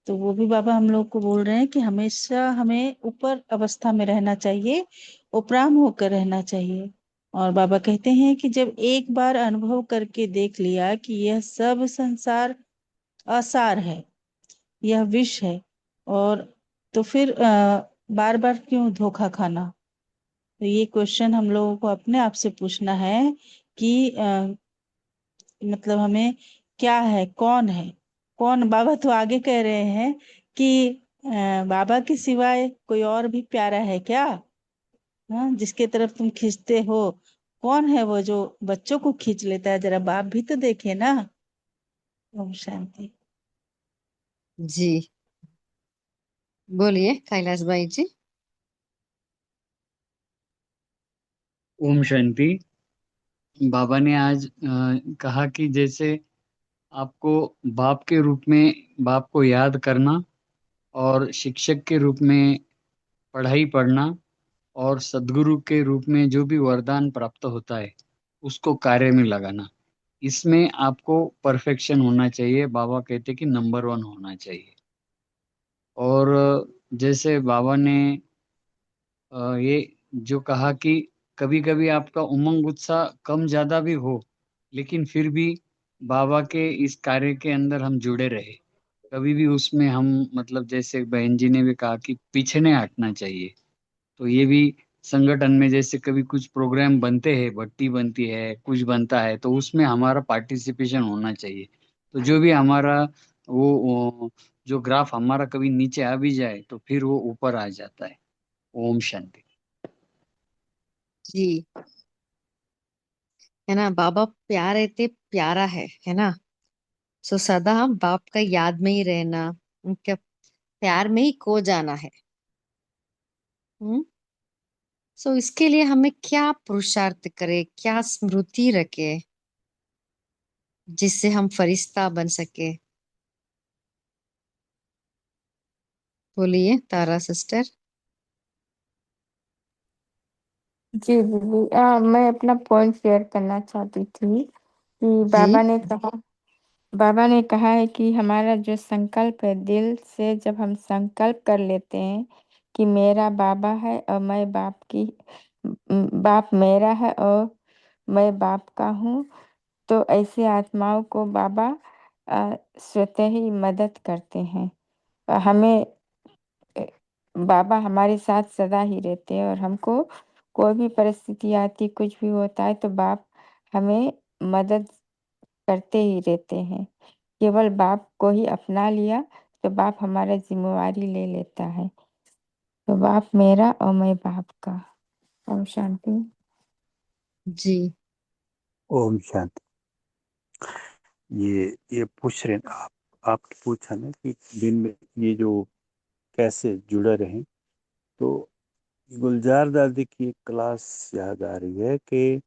तो वो भी बाबा हम लोग को बोल रहे हैं कि हमेशा हमें ऊपर अवस्था में रहना चाहिए, उपराम होकर रहना चाहिए। और बाबा कहते हैं कि जब एक बार अनुभव करके देख लिया कि यह सब संसार असार है, यह विष है, और तो फिर बार बार क्यों धोखा खाना? तो ये क्वेश्चन हम लोगों को अपने आप से पूछना है कि मतलब हमें क्या है, कौन है, कौन? बाबा तो आगे कह रहे हैं कि बाबा के सिवाय कोई और भी प्यारा है क्या? हाँ, जिसके तरफ तुम खींचते हो, कौन है वो जो बच्चों को खींच लेता है? जरा बाप भी तो देखे ना। ओम शांति। जी, बोलिए कैलाश भाई जी। ओम शांति। बाबा ने आज कहा कि जैसे आपको बाप के रूप में बाप को याद करना, और शिक्षक के रूप में पढ़ाई पढ़ना, और सदगुरु के रूप में जो भी वरदान प्राप्त होता है उसको कार्य में लगाना। इसमें आपको परफेक्शन होना चाहिए। बाबा कहते कि नंबर वन होना चाहिए। और जैसे बाबा ने ये जो कहा कि कभी कभी आपका उमंग उत्साह कम ज्यादा भी हो, लेकिन फिर भी बाबा के इस कार्य के अंदर हम जुड़े रहे। कभी भी उसमें हम, मतलब जैसे बहन जी ने भी कहा कि पीछे नहीं हटना चाहिए। तो ये भी संगठन में जैसे कभी कुछ प्रोग्राम बनते हैं, भट्टी बनती है, कुछ बनता है, तो उसमें हमारा पार्टिसिपेशन होना चाहिए। तो जो भी हमारा वो जो ग्राफ हमारा कभी नीचे आ भी जाए तो फिर वो ऊपर आ जाता है। ओम शांति। जी, है ना, बाबा प्यारे थे, प्यारा है ना। सो सदा हम बाप का याद में ही रहना, उनके प्यार में ही खो जाना है। हम्म। सो इसके लिए हमें क्या पुरुषार्थ करे, क्या स्मृति रखे, जिससे हम फरिश्ता बन सके? बोलिए तारा सिस्टर। जी दीदी, मैं अपना पॉइंट शेयर करना चाहती थी कि जी। बाबा ने कहा है कि हमारा जो संकल्प है, दिल से जब हम संकल्प कर लेते हैं कि मेरा बाबा है और मैं बाप मेरा है और मैं बाप का हूँ, तो ऐसी आत्माओं को बाबा स्वतः ही मदद करते हैं। हमें अ, बाबा हमारे साथ सदा ही रहते हैं और हमको कोई भी परिस्थिति आती, कुछ भी होता है तो बाप हमें मदद करते ही रहते हैं। केवल बाप को ही अपना लिया तो बाप हमारा जिम्मेवारी ले लेता है। तो बाप मेरा और मैं बाप का। ओम शांति। जी ओम शांति। ये पूछ रहे हैं आप पूछा ना कि दिन में ये जो कैसे जुड़े रहें, तो गुलजार दादी की एक क्लास याद आ रही है कि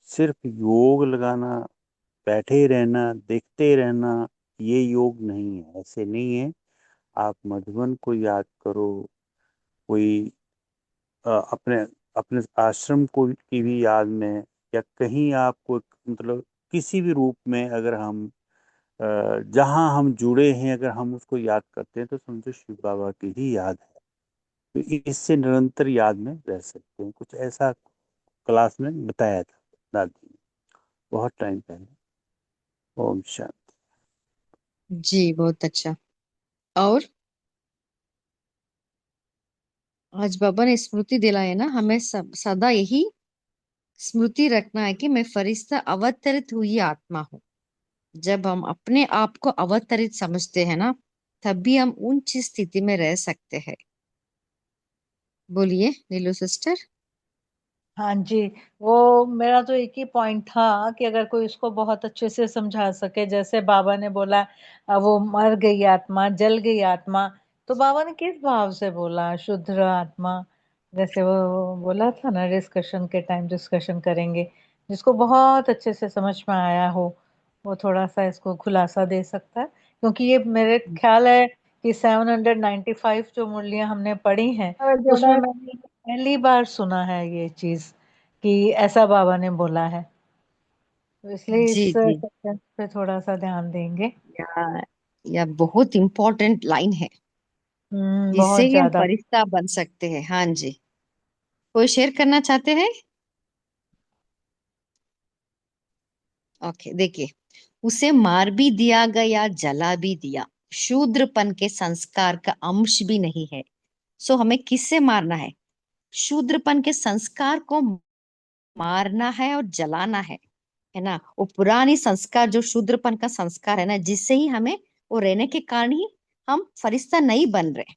सिर्फ योग लगाना, बैठे ही रहना, देखते ही रहना, ये योग नहीं है। ऐसे नहीं है। आप मधुबन को याद करो, कोई अपने अपने आश्रम को की भी याद में, या कहीं आपको मतलब किसी भी रूप में अगर हम जहाँ हम जुड़े हैं अगर हम उसको याद करते हैं तो समझो शिव बाबा की ही याद है। तो इससे निरंतर याद में रह सकते हैं। कुछ ऐसा क्लास में बताया था दादी ने, बहुत टाइम पहले। ओम शांति। जी, बहुत अच्छा। और आज बाबा ने स्मृति दिलाए ना, हमें सदा यही स्मृति रखना है कि मैं फरिश्ता अवतरित हुई आत्मा हूँ। जब हम अपने आप को अवतरित समझते हैं ना, तभी हम ऊंची स्थिति में रह सकते हैं। बोलिए नीलू सिस्टर। हाँ जी। वो मेरा तो एक ही पॉइंट था कि अगर कोई उसको बहुत अच्छे से समझा सके, जैसे बाबा ने बोला वो मर गई आत्मा, जल गई आत्मा, तो बाबा ने किस भाव से बोला शुद्ध आत्मा? जैसे वो बोला था ना, डिस्कशन के टाइम डिस्कशन करेंगे, जिसको बहुत अच्छे से समझ में आया हो वो थोड़ा सा इसको खुलासा दे सकता है। क्योंकि ये मेरे ख्याल है कि 795 जो मुरलियां हमने पढ़ी हैं उसमें मैंने पहली बार सुना है ये चीज कि ऐसा बाबा ने बोला है। तो इसलिए इस जी जी। सेक्शन पे थोड़ा सा ध्यान देंगे। या, या बहुत इम्पोर्टेंट लाइन है, जिससे बहुत ही हम ज्यादा। फरिश्ता बन सकते हैं। हाँ जी। कोई शेयर करना चाहते हैं? ओके, देखिए। उसे मार भी दिया गया, जला भी दिया, शूद्रपन के संस्कार का अंश भी नहीं है। सो हमें किससे मारना है? शूद्रपन के संस्कार को मारना है और जलाना है ना। वो पुरानी संस्कार जो शूद्रपन का संस्कार है ना, जिससे ही हमें वो रहने के कारण ही हम फरिश्ता नहीं बन रहे।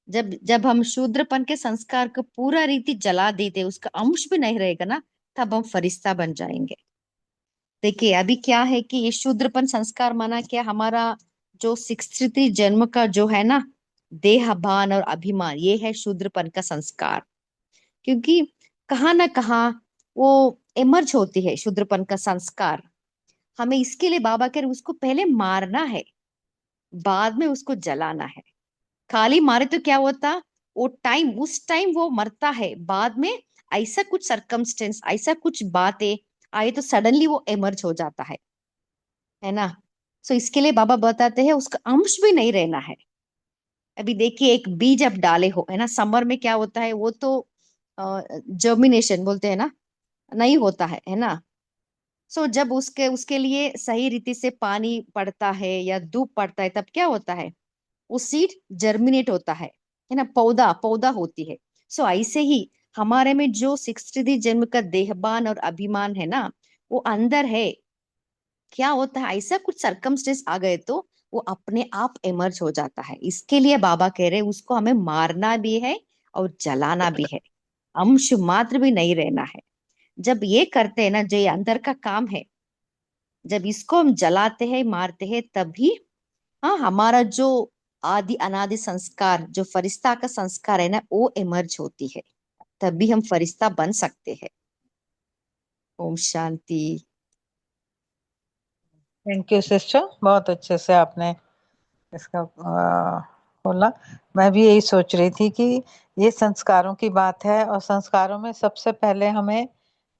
जब जब हम शूद्रपन के संस्कार को पूरा रीति जला देते, उसका अंश भी नहीं रहेगा ना, तब हम फरिश्ता बन जाएंगे। देखिए अभी क्या है कि ये शूद्रपन संस्कार माना क्या, हमारा जो 63 जन्म का जो है ना, देहभान और अभिमान, ये है शूद्रपन का संस्कार। क्योंकि कहाँ ना कहाँ वो इमर्ज होती है शूद्रपन का संस्कार। हमें इसके लिए बाबा कह रहे उसको पहले मारना है, बाद में उसको जलाना है। खाली मारे तो क्या होता, वो टाइम उस टाइम वो मरता है, बाद में ऐसा कुछ सरकमस्टेंस, ऐसा कुछ बातें आए तो सडनली वो इमर्ज हो जाता है ना। सो इसके लिए बाबा बताते हैं उसका अंश भी नहीं रहना है। अभी देखिए एक बीज अब डाले हो, है ना, समर में क्या होता है, वो तो जर्मिनेशन बोलते हैं ना, नहीं होता है ना। सो जब उसके उसके लिए सही रीति से पानी पड़ता है या धूप पड़ता है, तब क्या होता है, वो सीड जर्मिनेट होता है ना, पौधा पौधा होती है। सो ऐसे ही हमारे में जो 63 जन्म का देहबान और अभिमान है ना, वो अंदर है। क्या होता है, ऐसा कुछ सरकमस्टेंस आ गए तो वो अपने आप इमर्ज हो जाता है। इसके लिए बाबा कह रहे उसको हमें मारना भी है और जलाना भी है, अंश मात्र भी नहीं रहना है। जब ये करते हैं ना, जो ये अंदर का काम है, जब इसको हम जलाते हैं मारते हैं, तभी हाँ हमारा जो आदि अनादि संस्कार, जो फरिश्ता का संस्कार है ना, वो इमर्ज होती है, तभी हम फरिश्ता बन सकते हैं। ओम शांति। थैंक यू सिस्टर, बहुत अच्छे से आपने इसका बोला। मैं भी यही सोच रही थी कि ये संस्कारों की बात है और संस्कारों में सबसे पहले हमें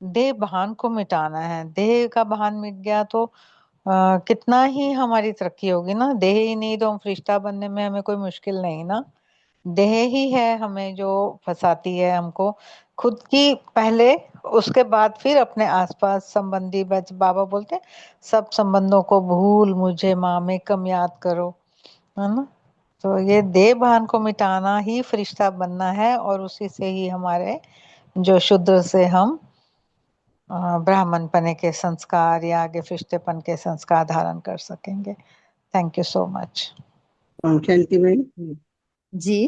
देह भान को मिटाना है। देह का भान मिट गया तो कितना ही हमारी तरक्की होगी ना। देह ही नहीं तो हम फरिश्ता बनने में हमें कोई मुश्किल नहीं ना। देह ही है हमें जो फंसाती है हमको, खुद की पहले, उसके बाद फिर अपने आसपास संबंधी। बाबा बोलते हैं सब संबंधों को भूल मुझे माँ में कम याद करो, है ना। तो ये देह भान को मिटाना ही फरिश्ता बनना है, और उसी से ही हमारे जो शूद्र से हम ब्राह्मण पने के संस्कार या आगे फरिश्तेपन के संस्कार धारण कर सकेंगे। Thank you so much. शांति में जी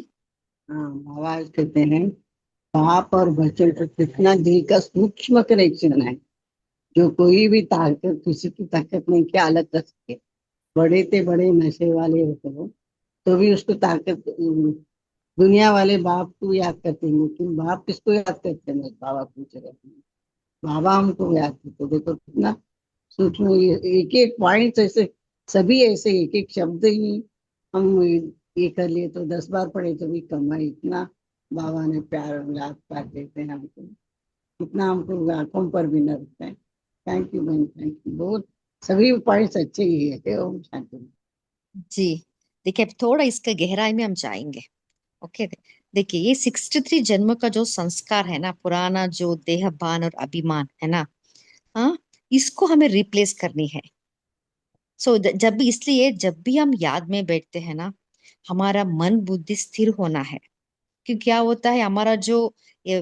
हाँ, आवाज कहते हैं पाप और वचन का कितना दिल का सूक्ष्म कनेक्शन है, जो कोई भी ताकत, किसी की ताकत नहीं क्या अलग कर सके। बड़े से बड़े नशे वाले होते हो तो भी उसको ताकत, दुनिया वाले बाप को याद करते हैं, लेकिन बाप किसको याद करते हैं? बाबा पूछ रहे हैं, बाबा हमको याद करते। देखो कितना सूक्ष्म, एक एक पॉइंट ऐसे, सभी ऐसे एक एक शब्द ही हम ये कर लिए तो 10 बार पढ़े तो भी कम है। इतना बाबा ने प्यार और याद कर देते हैं हमको, इतना हमको आंखों पर भी न रखते हैं। थैंक यू बहन, थैंक यू। बहुत सभी पॉइंट्स अच्छे ही है। ओम शांति। जी, देखिए अब थोड़ा इसके गहराई में हम जाएंगे। ओके, देखिए ये 63 जन्म का जो संस्कार है ना, पुराना जो देहभान और अभिमान है ना, हाँ, इसको हमें रिप्लेस करनी है। जब भी, इसलिए जब भी हम याद में बैठते हैं ना, हमारा मन बुद्धि स्थिर होना है। क्योंकि क्या होता है, हमारा जो ये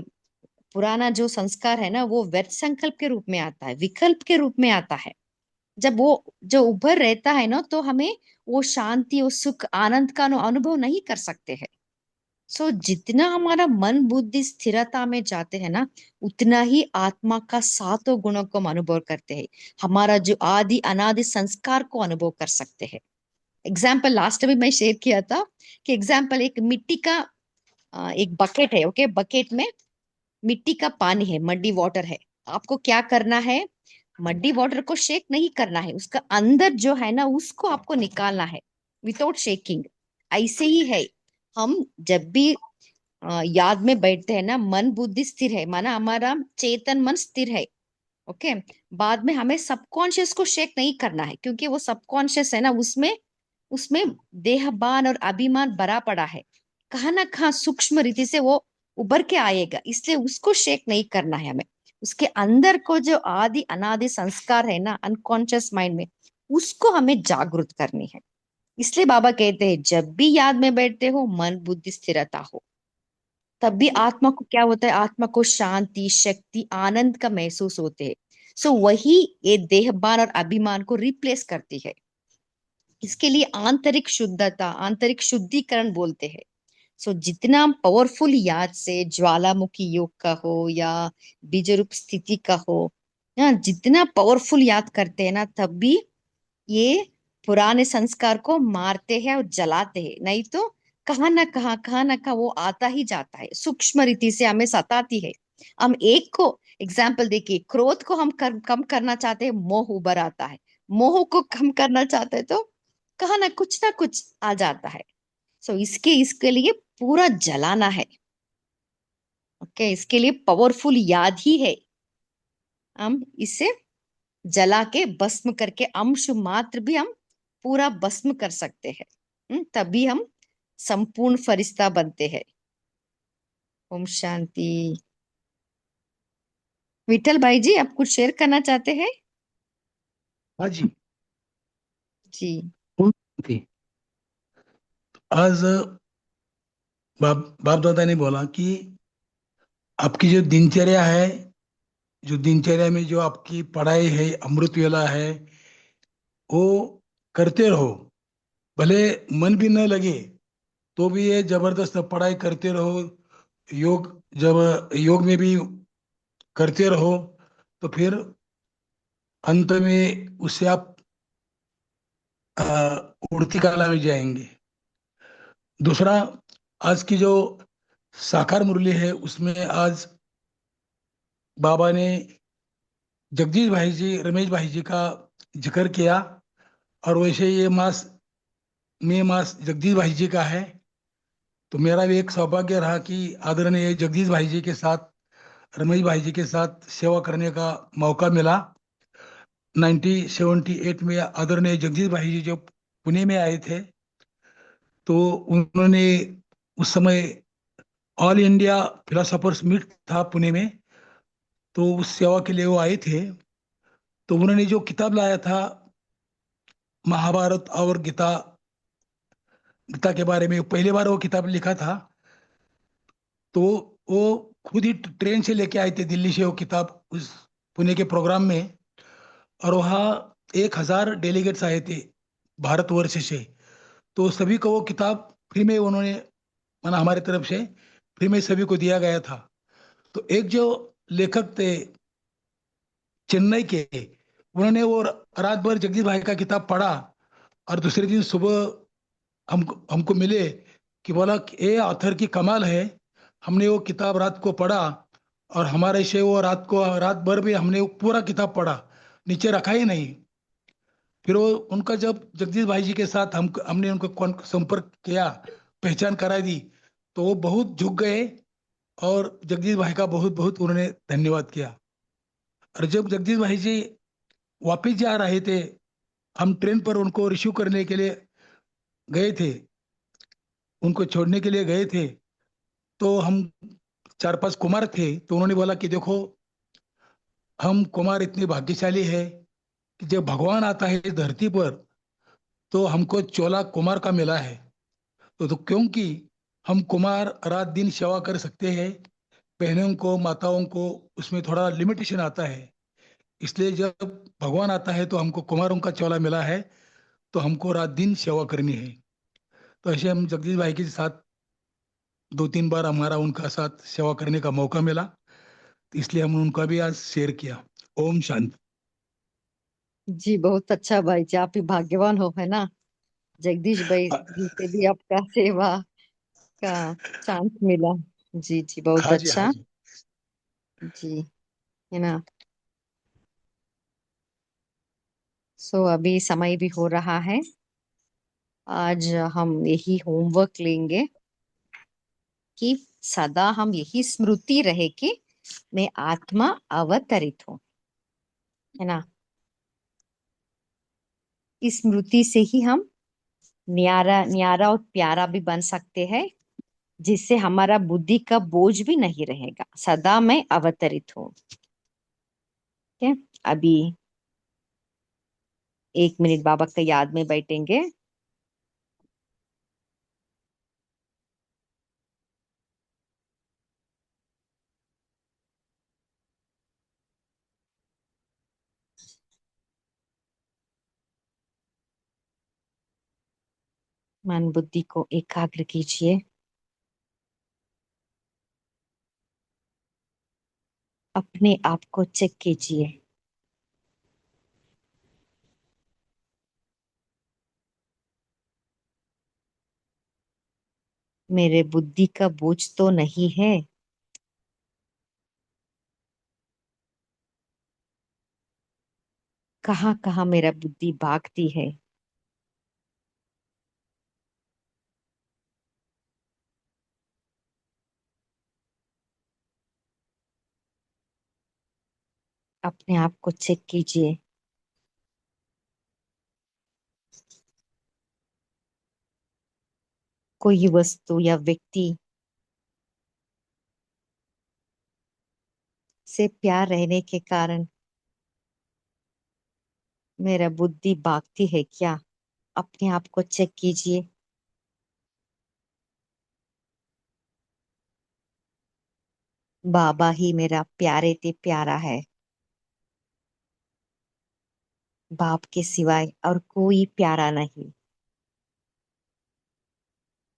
पुराना जो संस्कार है ना, वो व्यर्थ संकल्प के रूप में आता है, विकल्प के रूप में आता है। जब वो जो उभर रहता है ना, तो हमें वो शांति और सुख आनंद का अनुभव नहीं कर सकते हैं। जितना हमारा मन बुद्धि स्थिरता में जाते हैं ना, उतना ही आत्मा का सातों गुणों को हम अनुभव करते हैं। हमारा जो आदि अनादि संस्कार को अनुभव कर सकते हैं। एग्जाम्पल लास्ट में मैं शेयर किया था कि एग्जाम्पल एक मिट्टी का एक बकेट है। ओके, बकेट में मिट्टी का पानी है, मड्डी वाटर है। आपको क्या करना है, मड्डी वाटर को शेक नहीं करना है, उसका अंदर जो है ना उसको आपको निकालना है विदाउट शेकिंग। ऐसे ही है, हम जब भी याद में बैठते हैं ना, मन बुद्धि स्थिर है, माना हमारा चेतन मन स्थिर है। ओके, बाद में हमें सबकॉन्शियस को शेक नहीं करना है, क्योंकि वो सबकॉन्शियस है ना, उसमें उसमें देहभान और अभिमान भरा पड़ा है। कहाँ ना कहाँ सूक्ष्म रीति से वो उभर के आएगा, इसलिए उसको शेक नहीं करना है हमें। उसके अंदर को जो आदि अनादि संस्कार है ना, अनकॉन्शियस माइंड में, उसको हमें जागृत करनी है। इसलिए बाबा कहते हैं जब भी याद में बैठते हो, मन बुद्धि स्थिरता हो, तब भी आत्मा को क्या होता है, आत्मा को शांति शक्ति आनंद का महसूस होते हैं। वही ये देहभान और अभिमान को रिप्लेस करती है। इसके लिए आंतरिक शुद्धता, आंतरिक शुद्धिकरण बोलते हैं। जितना हम पावरफुल याद से, ज्वालामुखी योग का हो या बीज रूप स्थिति का हो, जितना पावरफुल याद करते हैं ना, तब भी ये पुराने संस्कार को मारते हैं और जलाते हैं। नहीं तो कहाँ ना कहाँ वो आता ही जाता है, सूक्ष्म रीति से हमें सताती है। हम एक को एग्जाम्पल देखिए, क्रोध को हम कम करना चाहते हैं, मोह उभर आता है। मोह को कम करना चाहते हैं तो कहाँ ना कुछ आ जाता है। इसके इसके लिए पूरा जलाना है। ओके, इसके लिए पावरफुल याद ही है। हम इसे जला के भस्म करके अंश मात्र भी हम पूरा भस्म कर सकते हैं। तभी हम संपूर्ण फरिश्ता बनते हैं। ओम शांति। विठल भाई जी, आप कुछ शेयर करना चाहते हैं? हाँ जी। जी थी आज बाप दादा ने बोला कि आपकी जो दिनचर्या है, जो दिनचर्या में जो आपकी पढ़ाई है, अमृत वेला है, वो करते रहो। भले मन भी न लगे तो भी ये जबरदस्त पढ़ाई करते रहो। योग, जब योग में भी करते रहो तो फिर अंत में उससे आप उड़ती कला में जाएंगे। दूसरा, आज की जो साकार मुरली है उसमें आज बाबा ने जगदीश भाई जी, रमेश भाई जी का जिक्र किया, और वैसे ये मास, मई मास जगदीश भाई जी का है। तो मेरा भी एक सौभाग्य रहा कि आदरणीय जगदीश भाई जी के साथ, रमेश भाई जी के साथ सेवा करने का मौका मिला। 1978 में आदरणीय जगदीश भाई जी जब पुणे में आए थे, तो उन्होंने उस समय ऑल इंडिया फिलोसोफर्स मीट था पुणे में, तो उस सेवा के लिए वो आए थे। तो उन्होंने जो किताब लाया था, महाभारत और गीता, गीता के बारे में पहली बार वो किताब लिखा था। तो वो खुद ही ट्रेन से लेके आए थे दिल्ली से वो किताब उस पुणे के प्रोग्राम में। और वहाँ 1,000 डेलीगेट्स आए थे भारतवर्ष से। तो सभी को वो किताब फ्री में उन्होंने, माना हमारे तरफ से फ्री में सभी को दिया गया था। तो एक जो लेखक थे चेन्नई के, उन्होंने वो रात भर जगदीश भाई का किताब पढ़ा, और दूसरे दिन सुबह हमको हमको मिले कि बोला कि ये ऑथर की कमाल है, हमने वो किताब रात को पढ़ा, और हमारे से वो रात भर भी हमने वो पूरा किताब पढ़ा, नीचे रखा ही नहीं। फिर वो उनका जब जगदीश भाई जी के साथ हमने उनको संपर्क किया, पहचान करा दी, तो वो बहुत झुक गए, और जगदीश भाई का बहुत बहुत उन्होंने धन्यवाद किया। और जब जगदीश भाई जी वापिस जा रहे थे, हम ट्रेन पर उनको रिसीव करने के लिए गए थे, उनको छोड़ने के लिए गए थे। तो हम 4-5 कुमार थे, तो उन्होंने बोला कि देखो, हम कुमार इतने भाग्यशाली है कि जब भगवान आता है इस धरती पर, तो हमको चोला कुमार का मिला है। तो क्योंकि हम कुमार रात दिन सेवा कर सकते हैं, बहनों को, माताओं को, उसमें थोड़ा लिमिटेशन आता है। इसलिए जब भगवान आता है तो हमको कुमारों का चोला मिला है, तो हमको रात दिन सेवा करनी है। तो ऐसे हम जगदीश भाई के साथ 2-3 बार हमारा उनका साथ सेवा करने का मौका मिला, तो इसलिए हम उनका भी आज शेयर किया। ओम शांति। जी बहुत अच्छा भाई जी, आप ही भाग्यवान हो, है ना। जगदीश भाई हाँ। जी से भी आपका सेवा का चांस मिला। जी जी बहुत हाँ जी, हाँ अच्छा। जी। जी, है ना। सो अभी समय भी हो रहा है। आज हम यही होमवर्क लेंगे कि सदा हम यही स्मृति रहे कि मैं आत्मा अवतरित हूँ, है ना। इस स्मृति से ही हम न्यारा न्यारा और प्यारा भी बन सकते हैं, जिससे हमारा बुद्धि का बोझ भी नहीं रहेगा। सदा मैं अवतरित हूँ। ठीक है, अभी 1 मिनट बाबा का याद में बैठेंगे। मन बुद्धि को एकाग्र कीजिए, अपने आप को चेक कीजिए। मेरे बुद्धि का बोझ तो नहीं है। कहाँ कहाँ मेरा बुद्धि भागती है। अपने आप को चेक कीजिए। कोई वस्तु या व्यक्ति से प्यार रहने के कारण मेरा बुद्धि भागती है क्या? अपने आप को चेक कीजिए। बाबा ही मेरा प्यारे ते प्यारा है। बाप के सिवाय और कोई प्यारा नहीं।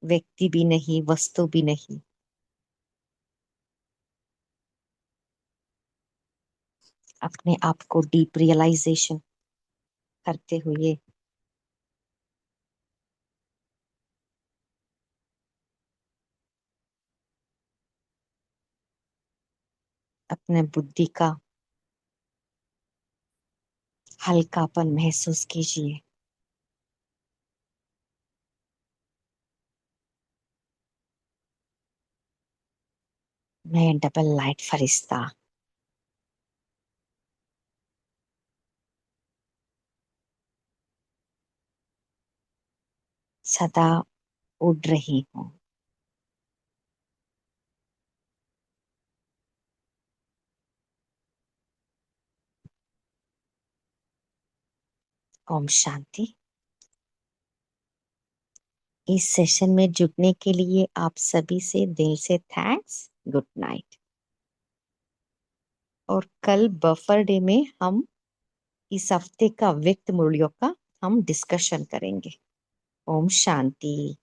व्यक्ति भी नहीं, वस्तु भी नहीं। अपने आप को डीप रियलाइजेशन करते हुए अपने बुद्धि का हल्कापन महसूस कीजिए। मैं डबल लाइट फरिश्ता सदा उड़ रही हूँ। ओम शांति। इस सेशन में जुड़ने के लिए आप सभी से दिल से थैंक्स। Good night. और कल बफर डे में हम इस हफ्ते का व्यक्त मूल्यों का हम डिस्कशन करेंगे। ओम शांति।